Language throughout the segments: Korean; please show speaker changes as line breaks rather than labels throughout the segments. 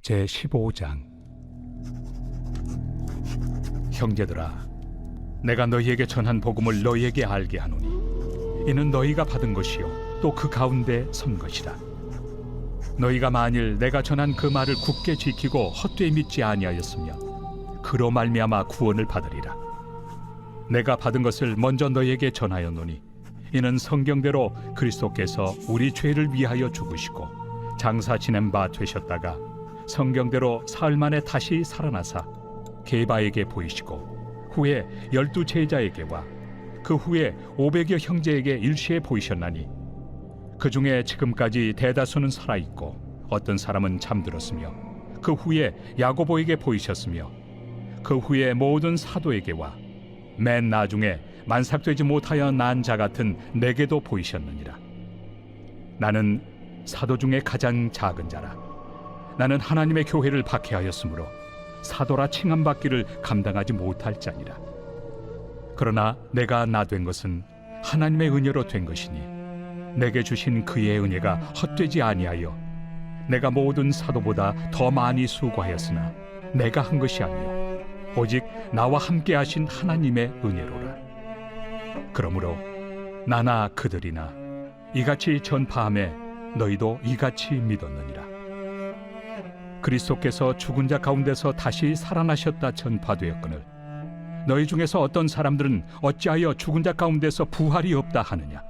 제15장. 형제들아, 내가 너희에게 전한 복음을 너희에게 알게 하노니 이는 너희가 받은 것이요 또 그 가운데 선 것이라. 너희가 만일 내가 전한 그 말을 굳게 지키고 헛되이 믿지 아니하였으면 그로 말미암아 구원을 받으리라. 내가 받은 것을 먼저 너희에게 전하였노니 이는 성경대로 그리스도께서 우리 죄를 위하여 죽으시고 장사 지낸 바 되셨다가 성경대로 사흘 만에 다시 살아나사 게바에게 보이시고 후에 12 제자에게와 그 후에 500여 형제에게 일시에 보이셨나니 그 중에 지금까지 대다수는 살아있고 어떤 사람은 잠들었으며 그 후에 야고보에게 보이셨으며 그 후에 모든 사도에게와 맨 나중에 만삭되지 못하여 난 자 같은 내게도 보이셨느니라. 나는 사도 중에 가장 작은 자라. 나는 하나님의 교회를 박해하였으므로 사도라 칭함받기를 감당하지 못할 자니라. 그러나 내가 나 된 것은 하나님의 은혜로 된 것이니 내게 주신 그의 은혜가 헛되지 아니하여 내가 모든 사도보다 더 많이 수고하였으나 내가 한 것이 아니요 오직 나와 함께 하신 하나님의 은혜로라. 그러므로 나나 그들이나 이같이 전파함에 너희도 이같이 믿었느니라. 그리스도께서 죽은 자 가운데서 다시 살아나셨다 전파되었거늘 너희 중에서 어떤 사람들은 어찌하여 죽은 자 가운데서 부활이 없다 하느냐.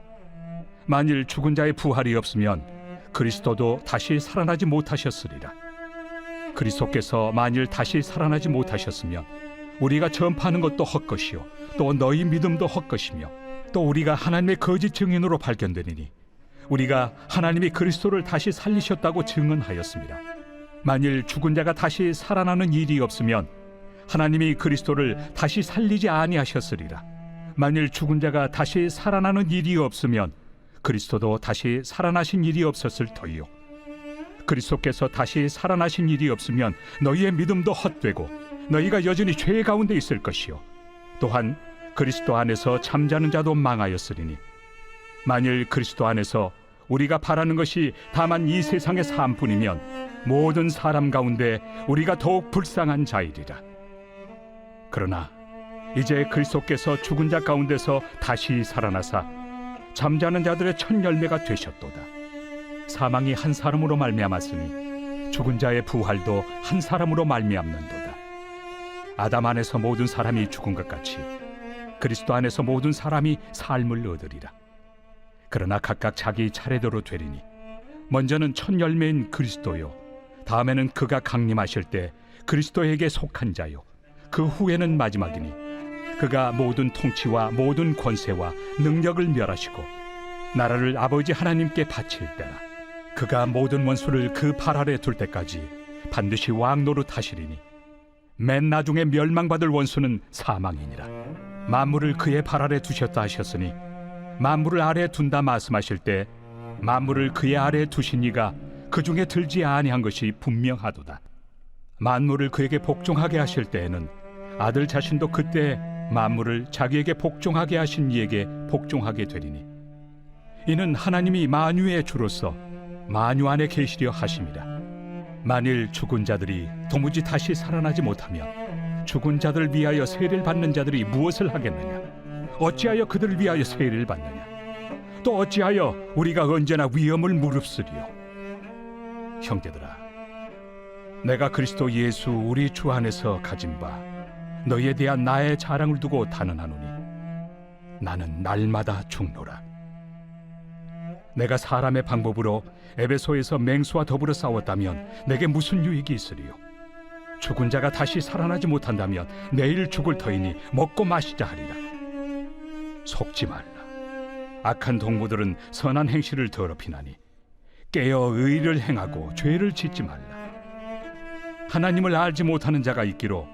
만일 죽은 자의 부활이 없으면 그리스도도 다시 살아나지 못하셨으리라. 그리스도께서 만일 다시 살아나지 못하셨으면 우리가 전파하는 것도 헛것이요 또 너희 믿음도 헛것이며 또 우리가 하나님의 거짓 증인으로 발견되리니 우리가 하나님이 그리스도를 다시 살리셨다고 증언하였습니다. 만일 죽은 자가 다시 살아나는 일이 없으면 하나님이 그리스도를 다시 살리지 아니하셨으리라. 만일 죽은 자가 다시 살아나는 일이 없으면 그리스도도 다시 살아나신 일이 없었을 터이요 그리스도께서 다시 살아나신 일이 없으면 너희의 믿음도 헛되고 너희가 여전히 죄 가운데 있을 것이요 또한 그리스도 안에서 잠자는 자도 망하였으리니 만일 그리스도 안에서 우리가 바라는 것이 다만 이 세상의 삶뿐이면 모든 사람 가운데 우리가 더욱 불쌍한 자이리라. 그러나 이제 그리스도께서 죽은 자 가운데서 다시 살아나사 잠자는 자들의 첫 열매가 되셨도다. 사망이 한 사람으로 말미암았으니 죽은 자의 부활도 한 사람으로 말미암는도다. 아담 안에서 모든 사람이 죽은 것 같이 그리스도 안에서 모든 사람이 삶을 얻으리라. 그러나 각각 자기 차례대로 되리니 먼저는 첫 열매인 그리스도요 다음에는 그가 강림하실 때 그리스도에게 속한 자요 그 후에는 마지막이니 그가 모든 통치와 모든 권세와 능력을 멸하시고 나라를 아버지 하나님께 바칠 때라. 그가 모든 원수를 그 발 아래 둘 때까지 반드시 왕 노릇하시리니 맨 나중에 멸망받을 원수는 사망이니라. 만물을 그의 발 아래 두셨다 하셨으니 만물을 아래 둔다 말씀하실 때 만물을 그의 아래 두신 이가 그 중에 들지 아니한 것이 분명하도다. 만물을 그에게 복종하게 하실 때에는 아들 자신도 그때 만물을 자기에게 복종하게 하신 이에게 복종하게 되리니 이는 하나님이 만유의 주로서 만유 안에 계시려 하심이라. 만일 죽은 자들이 도무지 다시 살아나지 못하면 죽은 자들을 위하여 세례를 받는 자들이 무엇을 하겠느냐. 어찌하여 그들을 위하여 세례를 받느냐. 또 어찌하여 우리가 언제나 위험을 무릅쓰리요. 형제들아, 내가 그리스도 예수 우리 주 안에서 가진 바 너희에 대한 나의 자랑을 두고 단언하노니 나는 날마다 죽노라. 내가 사람의 방법으로 에베소에서 맹수와 더불어 싸웠다면 내게 무슨 유익이 있으리요. 죽은 자가 다시 살아나지 못한다면 내일 죽을 터이니 먹고 마시자 하리라. 속지 말라. 악한 동무들은 선한 행실을 더럽히나니 깨어 의를 행하고 죄를 짓지 말라. 하나님을 알지 못하는 자가 있기로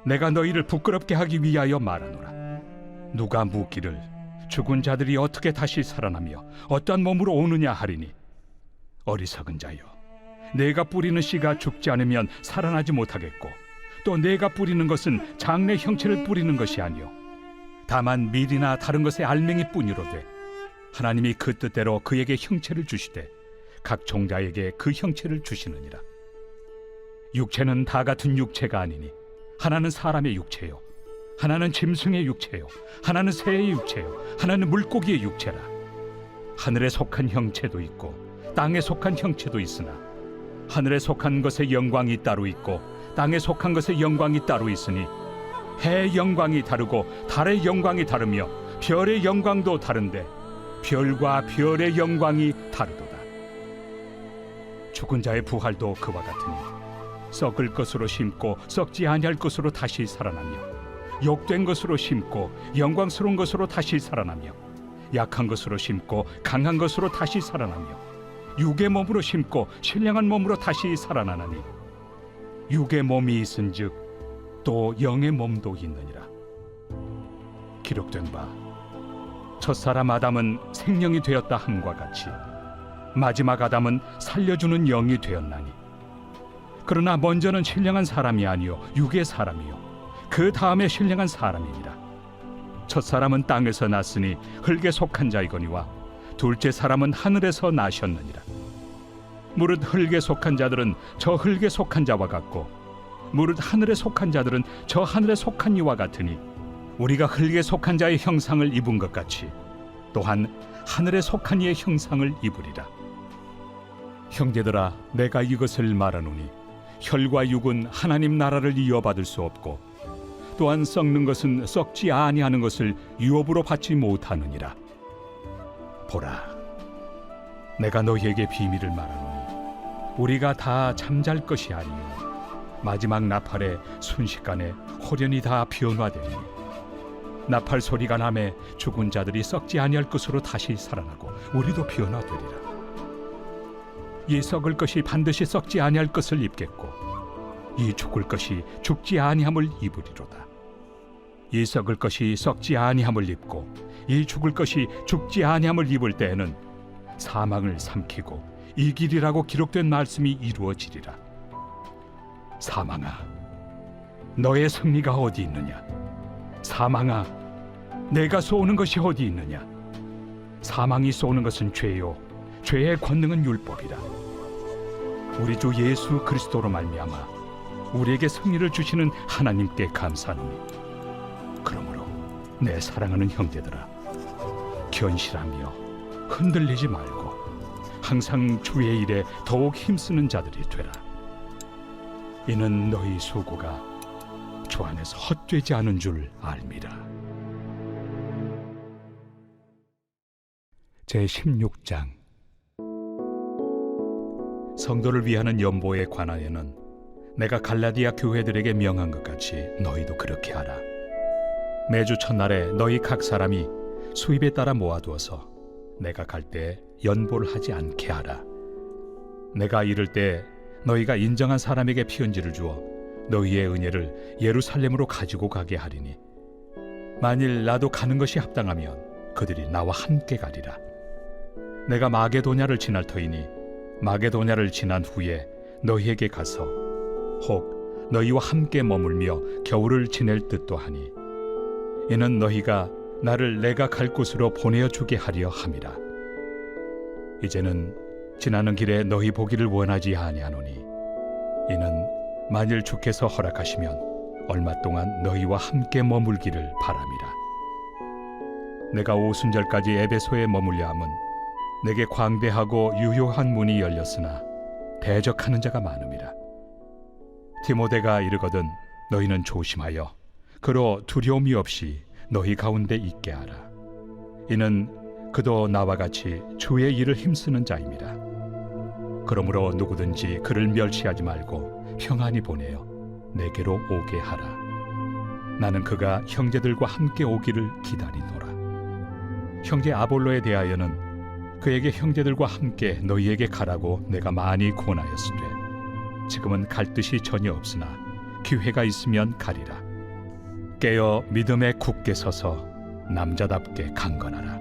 내가 너희를 부끄럽게 하기 위하여 말하노라. 누가 묻기를 죽은 자들이 어떻게 다시 살아나며 어떠한 몸으로 오느냐 하리니 어리석은 자여, 내가 뿌리는 씨가 죽지 않으면 살아나지 못하겠고 또 내가 뿌리는 것은 장래 형체를 뿌리는 것이 아니요 다만 밀이나 다른 것의 알맹이 뿐이로되 하나님이 그 뜻대로 그에게 형체를 주시되 각 종자에게 그 형체를 주시느니라. 육체는 다 같은 육체가 아니니 하나는 사람의 육체요, 하나는 짐승의 육체요, 하나는 새의 육체요, 하나는 물고기의 육체라. 하늘에 속한 형체도 있고 땅에 속한 형체도 있으나 하늘에 속한 것의 영광이 따로 있고 땅에 속한 것의 영광이 따로 있으니 해의 영광이 다르고 달의 영광이 다르며 별의 영광도 다른데 별과 별의 영광이 다르도다. 죽은 자의 부활도 그와 같으니 썩을 것으로 심고 썩지 아니할 것으로 다시 살아나며 욕된 것으로 심고 영광스러운 것으로 다시 살아나며 약한 것으로 심고 강한 것으로 다시 살아나며 육의 몸으로 심고 신령한 몸으로 다시 살아나나니 육의 몸이 있은즉 또 영의 몸도 있느니라. 기록된 바 첫사람 아담은 생명이 되었다 함과 같이 마지막 아담은 살려주는 영이 되었나니 그러나 먼저는 신령한 사람이 아니요 육의 사람이요 그 다음에 신령한 사람이니라. 첫사람은 땅에서 났으니 흙에 속한 자이거니와 둘째 사람은 하늘에서 나셨느니라. 무릇 흙에 속한 자들은 저 흙에 속한 자와 같고 무릇 하늘에 속한 자들은 저 하늘에 속한 이와 같으니 우리가 흙에 속한 자의 형상을 입은 것 같이 또한 하늘에 속한 이의 형상을 입으리라. 형제들아, 내가 이것을 말하노니 혈과 육은 하나님 나라를 이어받을 수 없고 또한 썩는 것은 썩지 아니하는 것을 유업으로 받지 못하느니라. 보라, 내가 너희에게 비밀을 말하노니 우리가 다 잠잘 것이 아니요 마지막 나팔에 순식간에 홀연히 다 변화되니 나팔 소리가 나매 죽은 자들이 썩지 아니할 것으로 다시 살아나고 우리도 변화되리라. 이 썩을 것이 반드시 썩지 아니할 것을 입겠고 이 죽을 것이 죽지 아니함을 입으리로다. 이 썩을 것이 썩지 아니함을 입고 이 죽을 것이 죽지 아니함을 입을 때에는 사망을 삼키고 이기리라고 기록된 말씀이 이루어지리라. 사망아, 너의 승리가 어디 있느냐? 사망아, 내가 쏘는 것이 어디 있느냐? 사망이 쏘는 것은 죄요 죄의 권능은 율법이라. 우리 주 예수 그리스도로 말미암아 우리에게 승리를 주시는 하나님께 감사하노니 그러므로 내 사랑하는 형제들아, 견실하며 흔들리지 말고 항상 주의 일에 더욱 힘쓰는 자들이 되라. 이는 너희 수고가 주 안에서 헛되지 않은 줄 알미라. 제16장. 성도를 위하는 연보에 관하여는 내가 갈라디아 교회들에게 명한 것 같이 너희도 그렇게 하라. 매주 첫날에 너희 각 사람이 수입에 따라 모아두어서 내가 갈 때 연보를 하지 않게 하라. 내가 이를 때 너희가 인정한 사람에게 편지를 주어 너희의 은혜를 예루살렘으로 가지고 가게 하리니 만일 나도 가는 것이 합당하면 그들이 나와 함께 가리라. 내가 마게도냐를 지날 터이니 마게도냐를 지난 후에 너희에게 가서 혹 너희와 함께 머물며 겨울을 지낼 듯도 하니 이는 너희가 나를 내가 갈 곳으로 보내어 주게 하려 함이라. 이제는 지나는 길에 너희 보기를 원하지 아니하노니 이는 만일 주께서 허락하시면 얼마 동안 너희와 함께 머물기를 바람이라. 내가 오순절까지 에베소에 머물려 함은 내게 광대하고 유효한 문이 열렸으나 대적하는 자가 많음이라. 디모데가 이르거든 너희는 조심하여 그로 두려움이 없이 너희 가운데 있게 하라. 이는 그도 나와 같이 주의 일을 힘쓰는 자임이라. 그러므로 누구든지 그를 멸시하지 말고 평안히 보내어 내게로 오게 하라. 나는 그가 형제들과 함께 오기를 기다리노라. 형제 아볼로에 대하여는 그에게 형제들과 함께 너희에게 가라고 내가 많이 권하였으되 지금은 갈 뜻이 전혀 없으나 기회가 있으면 가리라. 깨어 믿음에 굳게 서서 남자답게 강건하라.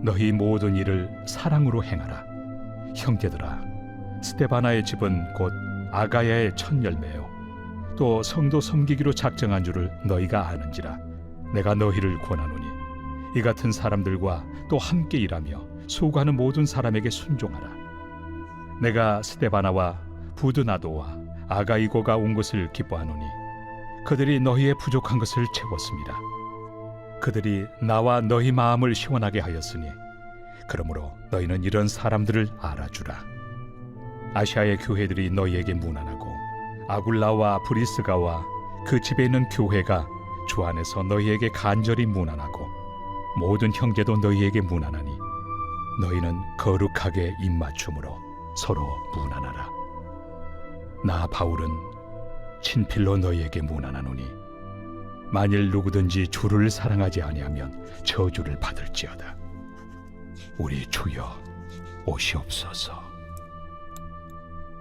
너희 모든 일을 사랑으로 행하라. 형제들아, 스데바나의 집은 곧 아가야의 첫 열매요 또 성도 섬기기로 작정한 줄을 너희가 아는지라. 내가 너희를 권하노니 이 같은 사람들과 또 함께 일하며 수고하는 모든 사람에게 순종하라. 내가 스데바나와 부드나도와 아가이고가 온 것을 기뻐하노니 그들이 너희의 부족한 것을 채웠습니다. 그들이 나와 너희 마음을 시원하게 하였으니 그러므로 너희는 이런 사람들을 알아주라. 아시아의 교회들이 너희에게 문안하고 아굴라와 브리스가와 그 집에 있는 교회가 주 안에서 너희에게 간절히 문안하고 모든 형제도 너희에게 문안하니 너희는 거룩하게 입맞춤으로 서로 문안하라. 나 바울은 친필로 너희에게 문안하노니 만일 누구든지 주를 사랑하지 아니하면 저주를 받을지어다. 우리 주여 오시옵소서.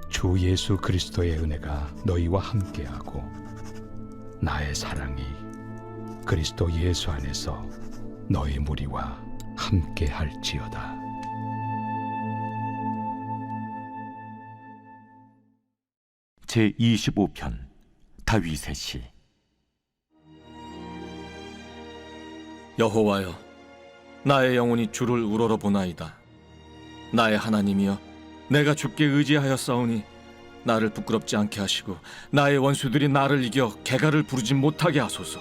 주 예수 그리스도의 은혜가 너희와 함께하고 나의 사랑이 그리스도 예수 안에서 너희 무리와 함께할지어다.
제25편 다윗의 시.
여호와여, 나의 영혼이 주를 우러러보나이다. 나의 하나님이여, 내가 주께 의지하였사오니 나를 부끄럽지 않게 하시고 나의 원수들이 나를 이겨 개가를 부르지 못하게 하소서.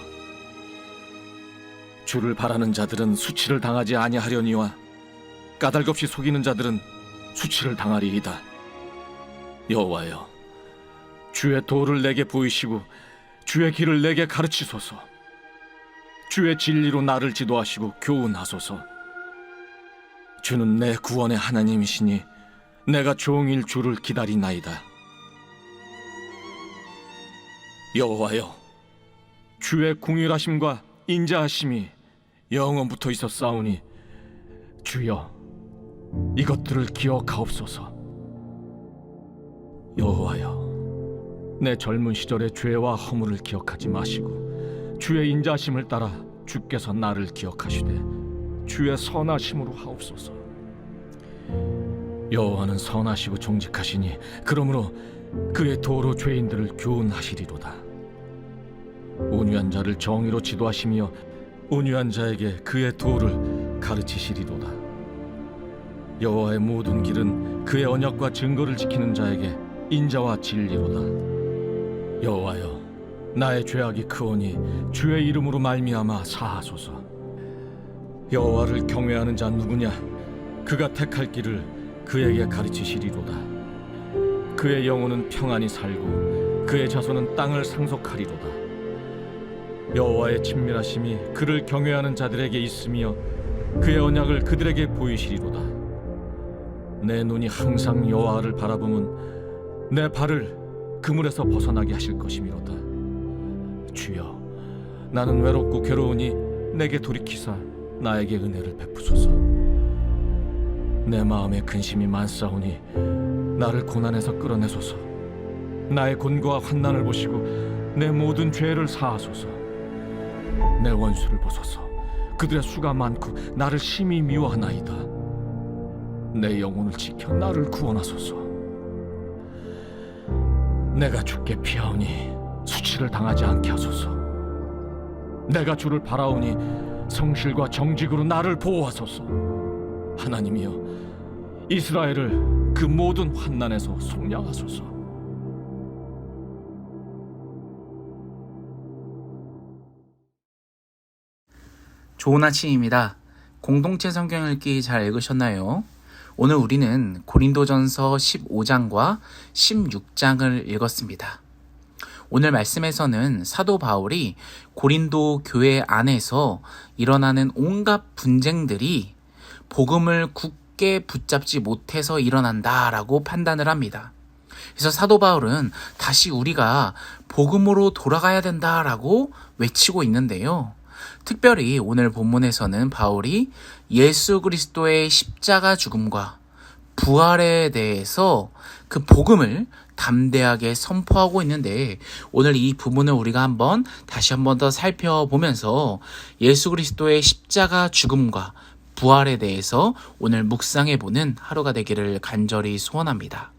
주를 바라는 자들은 수치를 당하지 아니하려니와 까닭없이 속이는 자들은 수치를 당하리이다. 여호와여, 주의 도를 내게 보이시고 주의 길을 내게 가르치소서. 주의 진리로 나를 지도하시고 교훈하소서. 주는 내 구원의 하나님이시니 내가 종일 주를 기다리나이다. 여호와여, 주의 궁휼하심과 인자하심이 영원부터 있었사오니 주여 이것들을 기억하옵소서. 여호와여, 내 젊은 시절의 죄와 허물을 기억하지 마시고 주의 인자심을 따라 주께서 나를 기억하시되 주의 선하심으로 하옵소서. 여호와는 선하시고 정직하시니 그러므로 그의 도로 죄인들을 교훈하시리로다. 온유한 자를 정의로 지도하시며 온유한 자에게 그의 도를 가르치시리로다. 여호와의 모든 길은 그의 언약과 증거를 지키는 자에게 인자와 진리로다. 여호와여, 나의 죄악이 크오니 주의 이름으로 말미암아 사하소서. 여호와를 경외하는 자 누구냐? 그가 택할 길을 그에게 가르치시리로다. 그의 영혼은 평안히 살고 그의 자손은 땅을 상속하리로다. 여호와의 친밀하심이 그를 경외하는 자들에게 있으며 그의 언약을 그들에게 보이시리로다. 내 눈이 항상 여호와를 바라보면 내 발을 그물에서 벗어나게 하실 것이미로다. 주여, 나는 외롭고 괴로우니 내게 돌이키사 나에게 은혜를 베푸소서. 내 마음에 근심이 많사오니 나를 고난에서 끌어내소서. 나의 곤고와 환난을 보시고 내 모든 죄를 사하소서. 내 원수를 보소서. 그들의 수가 많고 나를 심히 미워하나이다. 내 영혼을 지켜 나를 구원하소서. 내가 주께 피하오니 수치를 당하지 않게 하소서. 내가 주를 바라오니 성실과 정직으로 나를 보호하소서. 하나님이여, 이스라엘을 그 모든 환난에서 속량하소서.
좋은 아침입니다. 공동체 성경 읽기 잘 읽으셨나요? 오늘 우리는 고린도전서 15장과 16장을 읽었습니다. 오늘 말씀에서는 사도 바울이 고린도 교회 안에서 일어나는 온갖 분쟁들이 복음을 굳게 붙잡지 못해서 일어난다라고 판단을 합니다. 그래서 사도 바울은 다시 우리가 복음으로 돌아가야 된다라고 외치고 있는데요. 특별히 오늘 본문에서는 바울이 예수 그리스도의 십자가 죽음과 부활에 대해서 그 복음을 담대하게 선포하고 있는데, 오늘 이 부분을 우리가 다시 한번 더 살펴보면서 예수 그리스도의 십자가 죽음과 부활에 대해서 오늘 묵상해보는 하루가 되기를 간절히 소원합니다.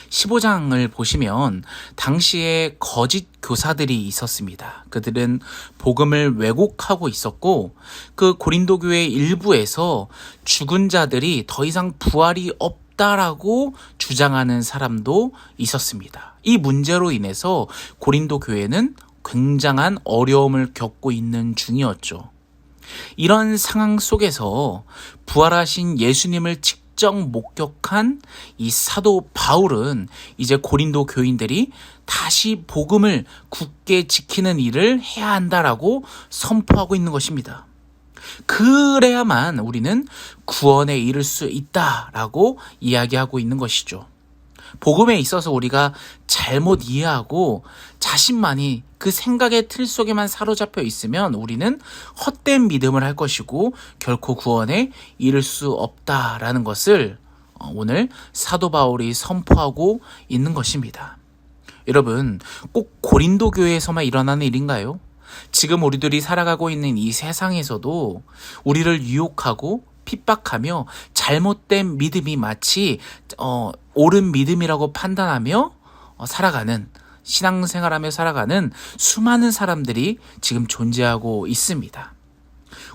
15장을 보시면 당시에 거짓 교사들이 있었습니다. 그들은 복음을 왜곡하고 있었고, 그 고린도 교회 일부에서 죽은 자들이 더 이상 부활이 없다 없다라고 주장하는 사람도 있었습니다. 이 문제로 인해서 고린도 교회는 굉장한 어려움을 겪고 있는 중이었죠. 이런 상황 속에서 부활하신 예수님을 직접 목격한 이 사도 바울은 이제 고린도 교인들이 다시 복음을 굳게 지키는 일을 해야 한다라고 선포하고 있는 것입니다. 그래야만 우리는 구원에 이를 수 있다라고 이야기하고 있는 것이죠. 복음에 있어서 우리가 잘못 이해하고 자신만이 그 생각의 틀 속에만 사로잡혀 있으면 우리는 헛된 믿음을 할 것이고 결코 구원에 이를 수 없다라는 것을 오늘 사도 바울이 선포하고 있는 것입니다. 여러분, 꼭 고린도 교회에서만 일어나는 일인가요? 지금 우리들이 살아가고 있는 이 세상에서도 우리를 유혹하고 핍박하며 잘못된 믿음이 마치 옳은 믿음이라고 판단하며 살아가는, 신앙생활하며 살아가는 수많은 사람들이 지금 존재하고 있습니다.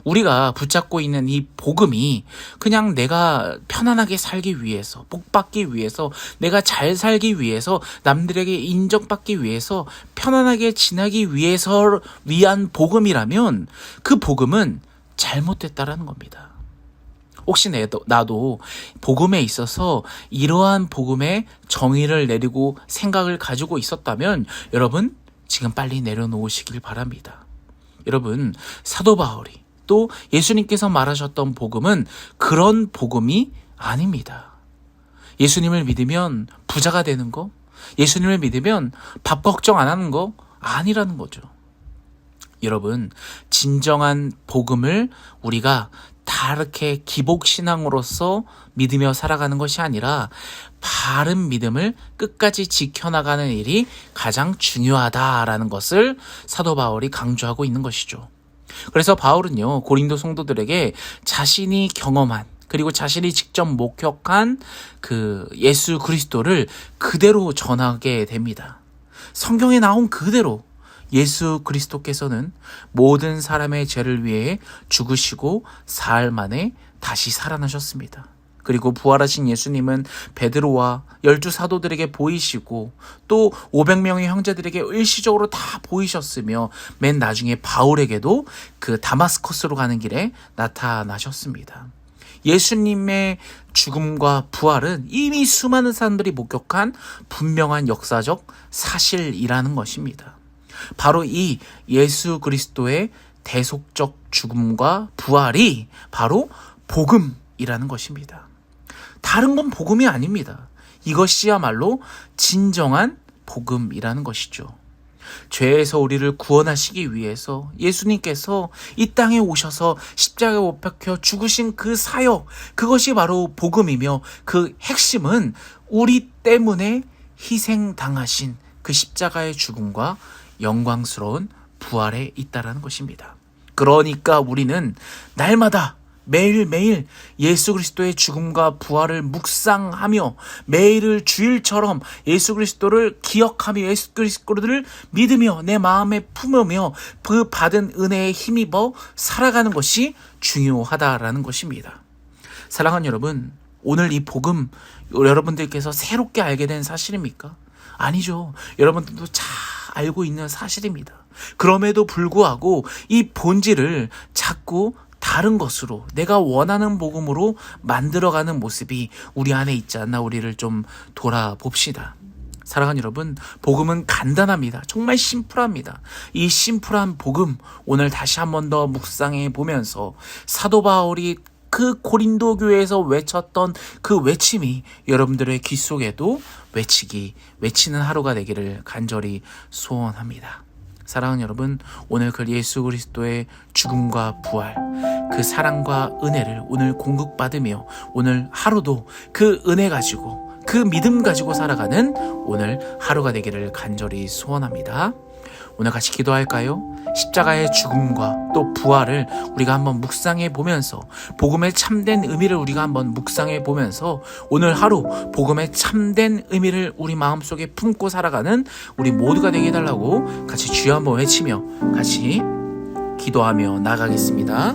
우리가 붙잡고 있는 이 복음이 그냥 내가 편안하게 살기 위해서, 복받기 위해서, 내가 잘 살기 위해서, 남들에게 인정받기 위해서, 편안하게 지나기 위해서 위한 복음이라면 그 복음은 잘못됐다라는 겁니다. 혹시 나도 복음에 있어서 이러한 복음의 정의를 내리고 생각을 가지고 있었다면 여러분 지금 빨리 내려놓으시길 바랍니다. 여러분, 사도 바울이 또 예수님께서 말하셨던 복음은 그런 복음이 아닙니다. 예수님을 믿으면 부자가 되는 거, 예수님을 믿으면 밥 걱정 안 하는 거 아니라는 거죠. 여러분, 진정한 복음을 우리가 다르게 기복신앙으로서 믿으며 살아가는 것이 아니라 바른 믿음을 끝까지 지켜나가는 일이 가장 중요하다라는 것을 사도 바울이 강조하고 있는 것이죠. 그래서 바울은요, 고린도 성도들에게 자신이 경험한 그리고 자신이 직접 목격한 그 예수 그리스도를 그대로 전하게 됩니다. 성경에 나온 그대로 예수 그리스도께서는 모든 사람의 죄를 위해 죽으시고 사흘 만에 다시 살아나셨습니다. 그리고 부활하신 예수님은 베드로와 12 사도들에게 보이시고 또 500명의 형제들에게 일시적으로 다 보이셨으며 맨 나중에 바울에게도 그 다마스커스로 가는 길에 나타나셨습니다. 예수님의 죽음과 부활은 이미 수많은 사람들이 목격한 분명한 역사적 사실이라는 것입니다. 바로 이 예수 그리스도의 대속적 죽음과 부활이 바로 복음이라는 것입니다. 다른 건 복음이 아닙니다. 이것이야말로 진정한 복음이라는 것이죠. 죄에서 우리를 구원하시기 위해서 예수님께서 이 땅에 오셔서 십자가에 못 박혀 죽으신 그 사역, 그것이 바로 복음이며 그 핵심은 우리 때문에 희생당하신 그 십자가의 죽음과 영광스러운 부활에 있다라는 것입니다. 그러니까 우리는 날마다 매일매일 예수 그리스도의 죽음과 부활을 묵상하며 매일을 주일처럼 예수 그리스도를 기억하며 예수 그리스도를 믿으며 내 마음에 품으며 그 받은 은혜에 힘입어 살아가는 것이 중요하다라는 것입니다. 사랑하는 여러분, 오늘 이 복음 여러분들께서 새롭게 알게 된 사실입니까? 아니죠. 여러분들도 잘 알고 있는 사실입니다. 그럼에도 불구하고 이 본질을 자꾸 다른 것으로 내가 원하는 복음으로 만들어가는 모습이 우리 안에 있지 않나 우리를 좀 돌아봅시다. 사랑하는 여러분, 복음은 간단합니다. 정말 심플합니다. 이 심플한 복음 오늘 다시 한 번 더 묵상해 보면서 사도 바울이 그 고린도 교회에서 외쳤던 그 외침이 여러분들의 귀 속에도 외치는 하루가 되기를 간절히 소원합니다. 사랑하는 여러분, 오늘 그 예수 그리스도의 죽음과 부활, 그 사랑과 은혜를 오늘 공급받으며 오늘 하루도 그 은혜 가지고 그 믿음 가지고 살아가는 오늘 하루가 되기를 간절히 소원합니다. 오늘 같이 기도할까요? 십자가의 죽음과 또 부활을 우리가 한번 묵상해 보면서 복음의 참된 의미를 우리가 한번 묵상해 보면서 오늘 하루 복음의 참된 의미를 우리 마음속에 품고 살아가는 우리 모두가 되게 해달라고 같이 주여 한번 외치며 같이 기도하며 나가겠습니다.